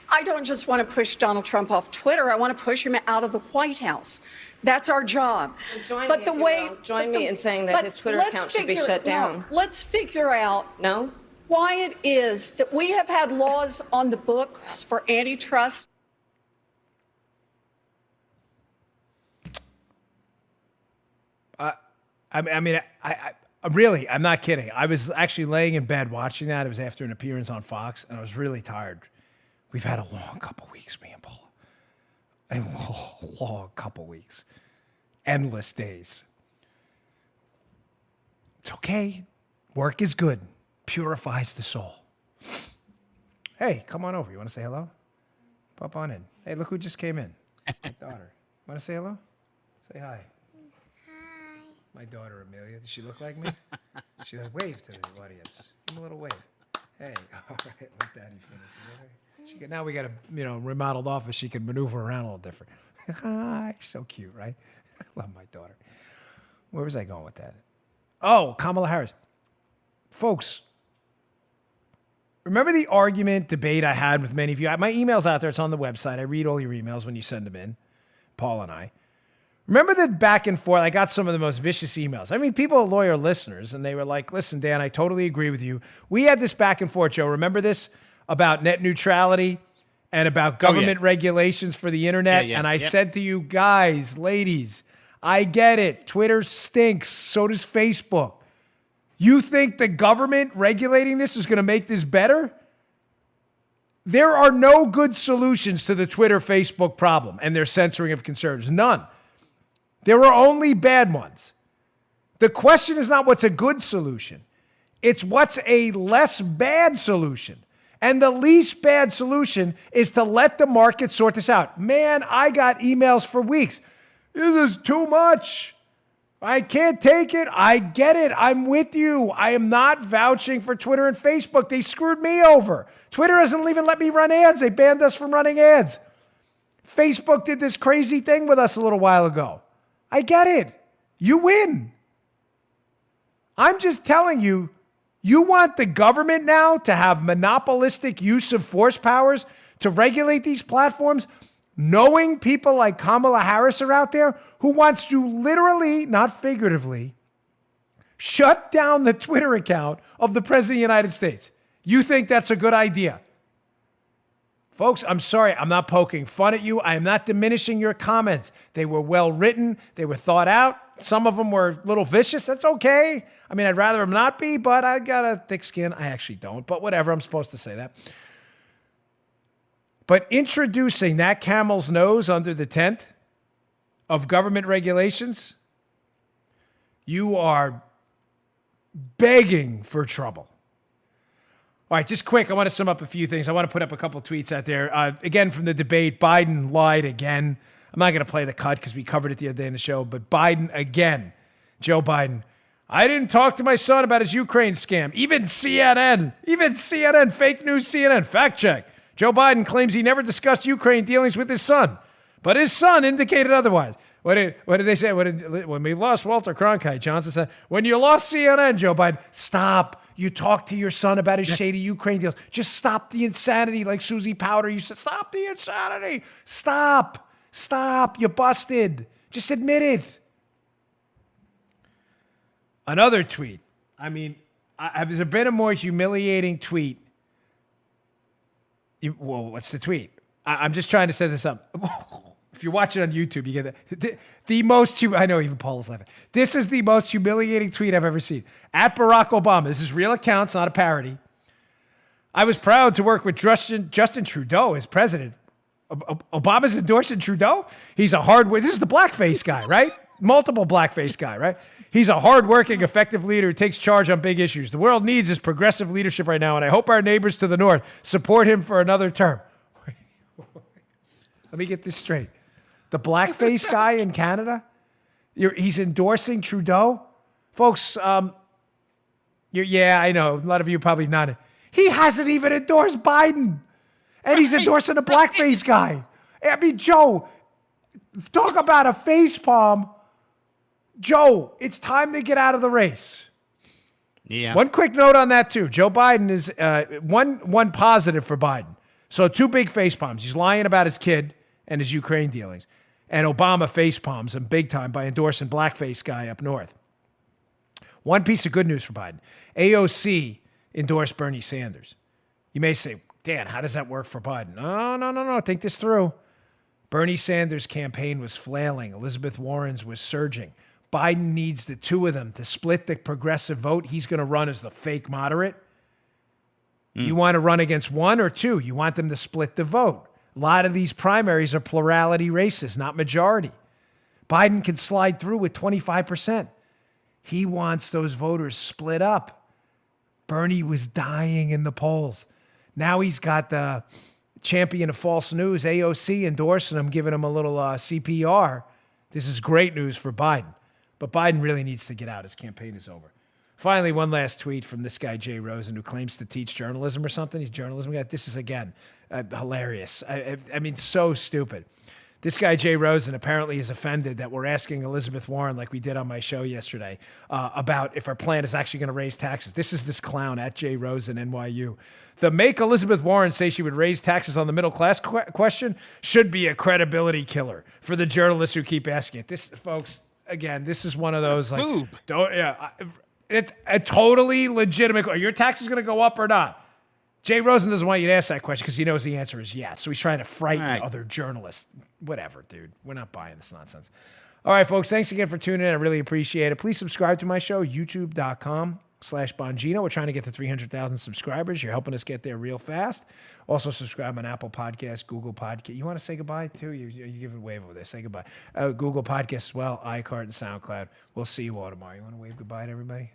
I don't just want to push Donald Trump off Twitter. I want to push him out of the White House. That's our job. Join But me in saying that his Twitter account should be shut down. Let's figure out why it is that we have had laws on the books for antitrust. I'm not kidding. I was actually laying in bed watching that. It was after an appearance on Fox, and I was really tired. We've had a long couple weeks, me and Paula. A long couple weeks. Endless days. It's okay. Work is good. Purifies the soul. Hey, come on over. You want to say hello? Pop on in. Hey, look who just came in. My daughter. Want to say hello? Say hi. Hi. My daughter, Amelia. Does she look like me? She does. Wave to the audience. Give him a little wave. Hey, all right. Let Daddy finish. Now we got a remodeled office. She can maneuver around a little different. Hi. So cute, right? I love my daughter. Where was I going with that? Oh, Kamala Harris. Folks, remember the argument, debate I had with many of you? My email's out there. It's on the website. I read all your emails when you send them in, Paul and I. Remember the back and forth? I got some of the most vicious emails. I mean, people are loyal listeners, and they were like, listen, Dan, I totally agree with you. We had this back and forth, Joe. Remember this? About net neutrality and about government regulations for the internet. And I said to you guys, ladies, I get it. Twitter stinks. So does Facebook. You think the government regulating this is going to make this better? There are no good solutions to the Twitter, Facebook problem and their censoring of conservatives. None. There are only bad ones. The question is not what's a good solution. It's what's a less bad solution. And the least bad solution is to let the market sort this out. Man, I got emails for weeks. This is too much. I can't take it. I get it. I'm with you. I am not vouching for Twitter and Facebook. They screwed me over. Twitter doesn't even let me run ads. They banned us from running ads. Facebook did this crazy thing with us a little while ago. I get it. You win. I'm just telling you, you want the government now to have monopolistic use of force powers to regulate these platforms, knowing people like Kamala Harris are out there who wants to literally, not figuratively, shut down the Twitter account of the President of the United States. You think that's a good idea? Folks, I'm sorry. I'm not poking fun at you. I am not diminishing your comments. They were well written. They were thought out. Some of them were a little vicious. That's okay. I mean, I'd rather them not be, but I got a thick skin. I actually don't, but whatever. I'm supposed to say that. But introducing that camel's nose under the tent of government regulations, you are begging for trouble. All right, just quick, I want to sum up a few things. I want to put up a couple tweets out there. Again, from the debate, Biden lied again. I'm not going to play the cut because we covered it the other day in the show, but Biden again, Joe Biden. I didn't talk to my son about his Ukraine scam. Even CNN, fake news CNN, fact check. Joe Biden claims he never discussed Ukraine dealings with his son, but his son indicated otherwise. What did they say? When we lost Walter Cronkite, Johnson said, when you lost CNN, Joe Biden, stop. You talk to your son about his shady Ukraine deals. Just stop the insanity like Susie Powder. You said, stop the insanity. Stop. You busted. Just admit it. Another tweet. I mean, has there been a more humiliating tweet? Well, what's the tweet? I'm just trying to set this up. If you watch it on YouTube, you get the most, I know even Paul is laughing. This is the most humiliating tweet I've ever seen. At Barack Obama, this is real accounts, not a parody. I was proud to work with Justin Trudeau as president. Obama's endorsing Trudeau? He's a this is the blackface guy, right? Multiple blackface guy, right? He's a hardworking, effective leader who takes charge on big issues. The world needs his progressive leadership right now, and I hope our neighbors to the north support him for another term. Let me get this straight. The blackface guy in Canada, he's endorsing Trudeau? Folks, yeah, I know. A lot of you probably not. He hasn't even endorsed Biden. And he's endorsing a blackface guy. I mean, Joe, talk about a facepalm. Joe, it's time to get out of the race. Yeah. One quick note on that, too. Joe Biden is one positive for Biden. So 2 big facepalms. He's lying about his kid and his Ukraine dealings. And Obama facepalms him big time by endorsing blackface guy up north. One piece of good news for Biden. AOC endorsed Bernie Sanders. You may say, Dan, how does that work for Biden? No. Think this through. Bernie Sanders' campaign was flailing. Elizabeth Warren's was surging. Biden needs the 2 of them to split the progressive vote. He's going to run as the fake moderate. You want to run against 1 or 2. You want them to split the vote. A lot of these primaries are plurality races, not majority. Biden can slide through with 25%. He wants those voters split up. Bernie was dying in the polls. Now he's got the champion of false news, AOC, endorsing him, giving him a little CPR. This is great news for Biden. But Biden really needs to get out. His campaign is over. Finally, one last tweet from this guy, Jay Rosen, who claims to teach journalism or something. He's a journalism guy. This is, again, hilarious. I mean, so stupid. This guy, Jay Rosen, apparently is offended that we're asking Elizabeth Warren, like we did on my show yesterday, about if our plan is actually going to raise taxes. This is this clown at Jay Rosen, NYU. The make Elizabeth Warren say she would raise taxes on the middle class question should be a credibility killer for the journalists who keep asking it. This, folks, again, this is one of those like, it's a totally legitimate. Are your taxes going to go up or not? Jay Rosen doesn't want you to ask that question because he knows the answer is yes. So he's trying to frighten other journalists. Whatever, dude. We're not buying this nonsense. All right, folks. Thanks again for tuning in. I really appreciate it. Please subscribe to my show, youtube.com/Bongino. We're trying to get to 300,000 subscribers. You're helping us get there real fast. Also, subscribe on Apple Podcasts, Google Podcasts. You want to say goodbye, too? You give a wave over there. Say goodbye. Google Podcasts as well, iCard and SoundCloud. We'll see you all tomorrow. You want to wave goodbye to everybody?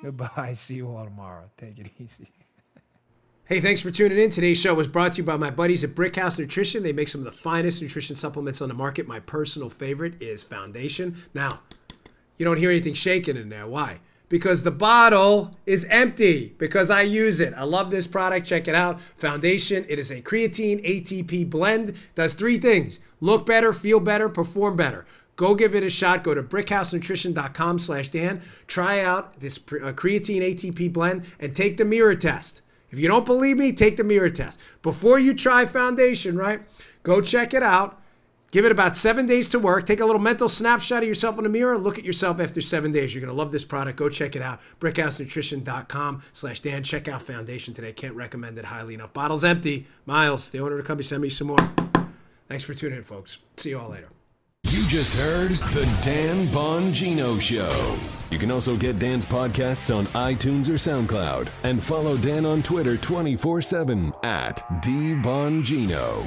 Goodbye. See you all tomorrow. Take it easy. Hey, thanks for tuning in. Today's show was brought to you by my buddies at Brickhouse Nutrition. They make some of the finest nutrition supplements on the market. My personal favorite is Foundation. Now, you don't hear anything shaking in there. Why? Because the bottle is empty. Because I use it. I love this product. Check it out. Foundation. It is a creatine ATP blend. Does 3 things. Look better, feel better, perform better. Go give it a shot. Go to brickhousenutrition.com/Dan. Try out this creatine ATP blend and take the mirror test. If you don't believe me, take the mirror test. Before you try Foundation, right? Go check it out. Give it about 7 days to work. Take a little mental snapshot of yourself in the mirror. Look at yourself after 7 days. You're going to love this product. Go check it out. brickhousenutrition.com/Dan. Check out Foundation today. Can't recommend it highly enough. Bottle's empty. Miles, the owner of the company, send me some more. Thanks for tuning in, folks. See you all later. You just heard The Dan Bongino Show. You can also get Dan's podcasts on iTunes or SoundCloud. And follow Dan on Twitter 24/7 @DBongino.